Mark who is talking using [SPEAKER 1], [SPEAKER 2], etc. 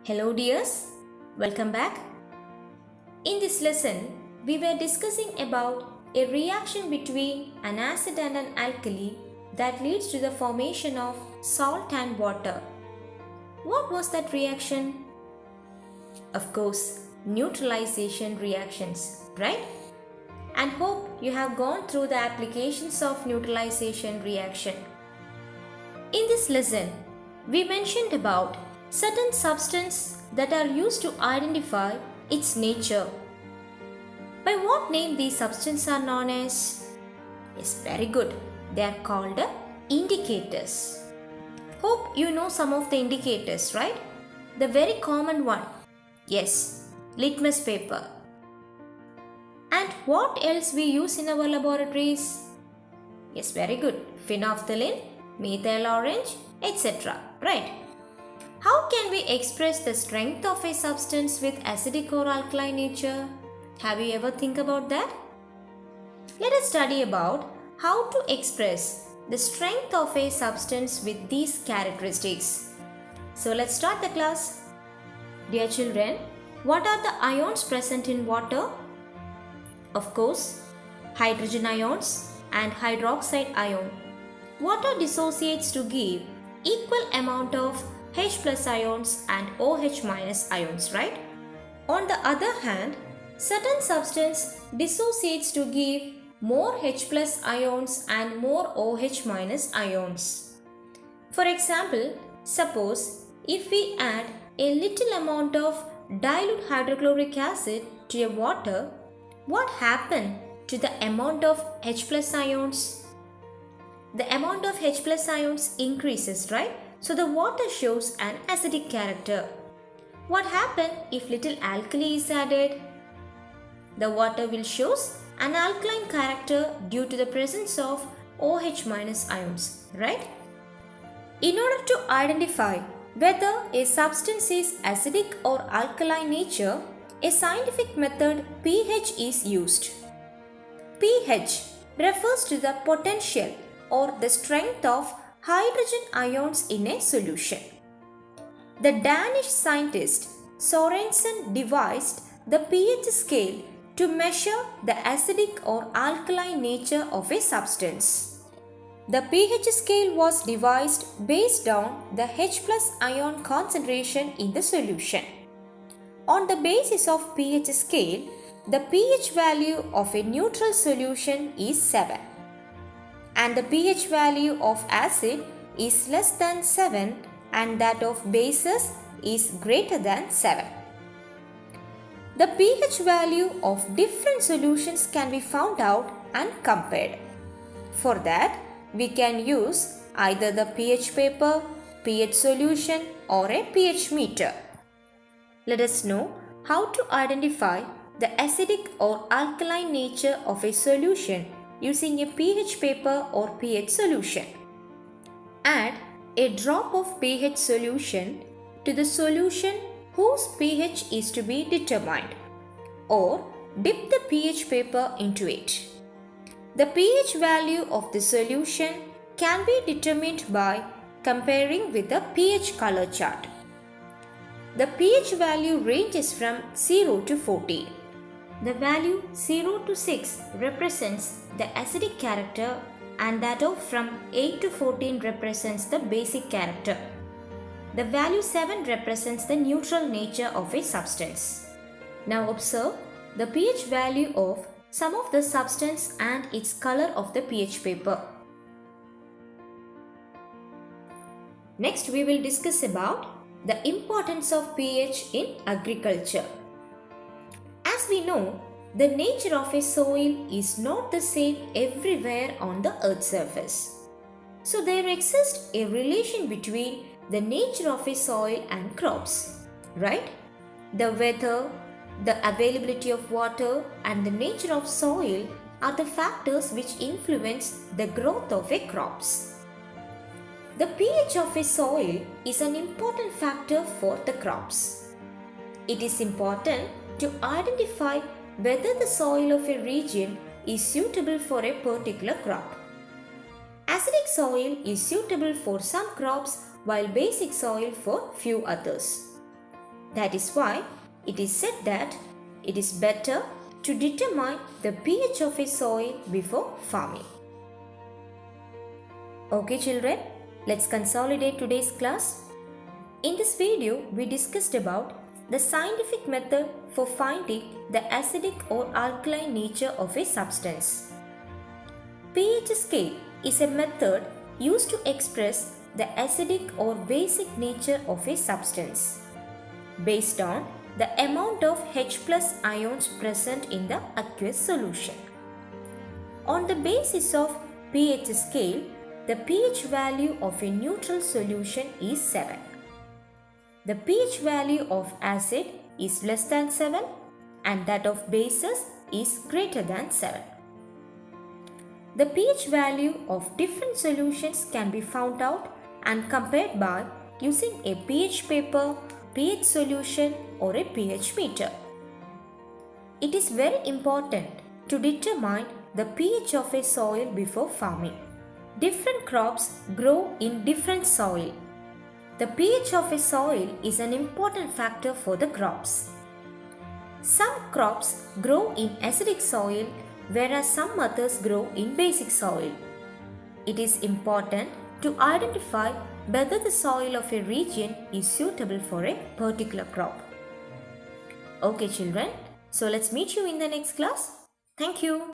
[SPEAKER 1] Hello dears, welcome back. In this lesson, we were discussing about a reaction between an acid and an alkali that leads to the formation of salt and water. What was that reaction? Of course, neutralization reactions, right? And hope you have gone through the applications of neutralization reaction. In this lesson, we mentioned about certain substances that are used to identify its nature. By what name these substances are known as? Yes, very good. They are called indicators. Hope you know some of the indicators, right? The very common one. Yes, litmus paper. And what else we use in our laboratories? Yes, very good. Phenolphthalein, methyl orange, etc. Right? How can we express the strength of a substance with acidic or alkaline nature? Have you ever think about that? Let us study about how to express the strength of a substance with these characteristics. So let's start the class. Dear children, what are the ions present in water? Of course, hydrogen ions and hydroxide ion. Water dissociates to give equal amount of H plus ions and OH minus ions, right? On the other hand, certain substance dissociates to give more H plus ions and more OH minus ions. For example, suppose if we add a little amount of dilute hydrochloric acid to a water, what happens to the amount of H plus ions? The amount of H plus ions increases, right? So the water shows an acidic character. What happens if little alkali is added? The water will show an alkaline character due to the presence of OH minus ions, right? In order to identify whether a substance is acidic or alkaline nature, a scientific method pH is used. pH refers to the potential or the strength of hydrogen ions in a solution. The Danish scientist Sorensen devised the pH scale to measure the acidic or alkaline nature of a substance. The pH scale was devised based on the H plus ion concentration in the solution. On the basis of pH scale, the pH value of a neutral solution is 7. And the pH value of acid is less than 7 and that of bases is greater than 7. The pH value of different solutions can be found out and compared. For that, we can use either the pH paper, pH solution or a pH meter. Let us know how to identify the acidic or alkaline nature of a solution using a pH paper or pH solution. Add a drop of pH solution to the solution whose pH is to be determined, or dip the pH paper into it. The pH value of the solution can be determined by comparing with the pH color chart. The pH value ranges from 0 to 14. The value 0 to 6 represents the acidic character and that of from 8 to 14 represents the basic character. The value 7 represents the neutral nature of a substance. Now observe the pH value of some of the substance and its color of the pH paper. Next we will discuss about the importance of pH in agriculture. As we know, the nature of a soil is not the same everywhere on the earth's surface. So there exists a relation between the nature of a soil and crops, right? The weather, the availability of water and the nature of soil are the factors which influence the growth of a crops. The pH of a soil is an important factor for the crops. It is important to identify whether the soil of a region is suitable for a particular crop. Acidic soil is suitable for some crops while basic soil for few others. That is why it is said that it is better to determine the pH of a soil before farming. Okay children, let's consolidate today's class. In this video, we discussed about the scientific method for finding the acidic or alkaline nature of a substance. pH scale is a method used to express the acidic or basic nature of a substance based on the amount of H+ ions present in the aqueous solution. On the basis of pH scale, the pH value of a neutral solution is 7. The pH value of acid is less than 7 and that of bases is greater than 7. The pH value of different solutions can be found out and compared by using a pH paper, pH solution or a pH meter. It is very important to determine the pH of a soil before farming. Different crops grow in different soil. The pH of a soil is an important factor for the crops. Some crops grow in acidic soil whereas some others grow in basic soil. It is important to identify whether the soil of a region is suitable for a particular crop. Okay children, so let's meet you in the next class. Thank you.